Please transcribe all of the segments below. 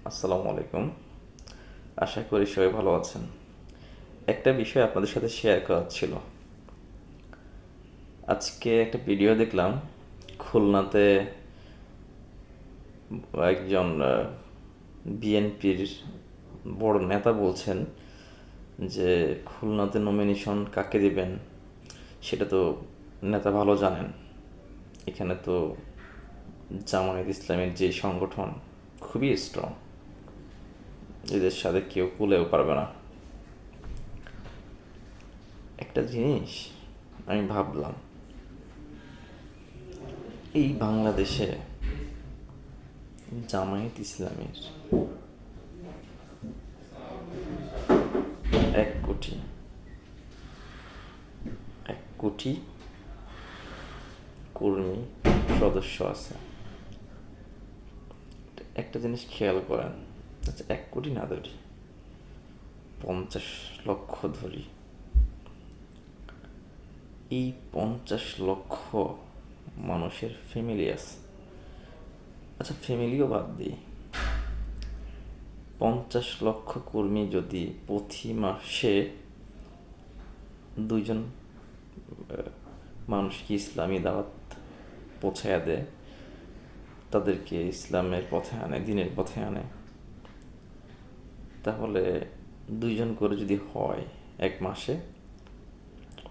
আসসালামু আলাইকুম। আশা করি সবাই ভালো আছেন। একটা বিষয় আপনাদের সাথে শেয়ার করার ছিল। আজকে একটা ভিডিও দেখলাম, খুলনাতে একজন বিএনপির বড় নেতা বলছেন যে খুলনাতে নমিনেশন কাকে দিবেন সেটা তো নেতা ভালো জানেন। এখানে তো জামায়াত ইসলামের যে সংগঠন খুবই স্ট্রং, এদের সাথে কেউ কুলেও পারবে না। একটা জিনিস আমি ভাবলাম, এই বাংলাদেশে জামায়াত ইসলামের 1 কোটি 1 কোটি কর্মী সদস্য আছে। একটা জিনিস খেয়াল করেন, আচ্ছা 1 কোটি না ধরি, 50 লক্ষ ধরি। এই 50 লক্ষ মানুষের ফ্যামিলি আছে। আচ্ছা ফ্যামিলিও বাদ দিই, 50 লক্ষ কর্মী যদি প্রতি মাসে 2জন মানুষকে ইসলামী দাওয়াত পৌঁছায়া দেয়, তাদেরকে ইসলামের পথে আনে, দিনের পথে আনে, তাহলে 2জন করে যদি হয় 1 মাসে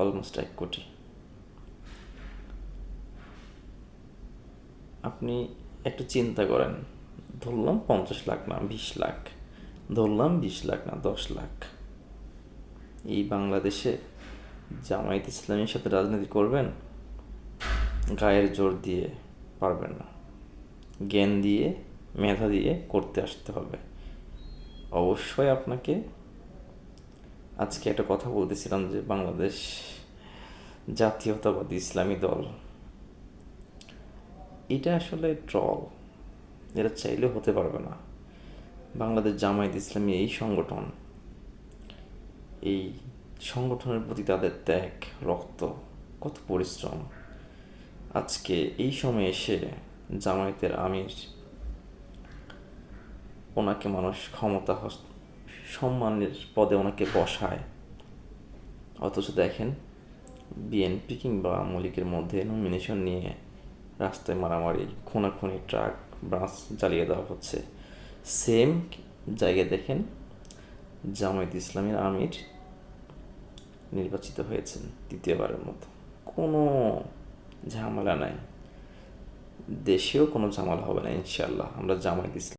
অলমোস্ট 1 কোটি। আপনি একটু চিন্তা করেন, ধরলাম 50 লাখ না 20 লাখ, ধরলাম 20 লাখ না 10 লাখ। এই বাংলাদেশে জামায়াত ইসলামের সাথে রাজনীতি করবেন? গায়ের জোর দিয়ে পারবেন না, জ্ঞান দিয়ে মেধা দিয়ে করতে আসতে হবে। অবশ্যই আপনাকে, আজকে একটা কথা বলতেছিলাম যে বাংলাদেশ জাতীয়তাবাদী ইসলামী দল, এটা আসলে ট্রল, এরা চাইলেও হতে পারবে না। বাংলাদেশ জামায়াত ইসলামী এই সংগঠন, এই সংগঠনের প্রতি তাদের ত্যাগ, রক্ত, কত পরিশ্রম, আজকে এই সময় এসে জামায়াতের আমির, ওনাকে মানুষ ক্ষমতা সম্মানের পদে ওনাকে বসায়, অথচ দেখেন বিএনপি কিংবা আওয়ামী লীগের মধ্যে নমিনেশন নিয়ে রাস্তায় মারামারি, খুনাখুনি, ট্রাক ব্রাঞ্চ জ্বালিয়ে দেওয়া হচ্ছে। সেম জায়গায় দেখেন জামায়াত ইসলামের আমির নির্বাচিত হয়েছেন 3য়বারের মতো, কোনো ঝামেলা নাই। দেশেও কোনো ঝামেলা হবে না ইনশাল্লাহ। আমরা জামায়াত ইসলাম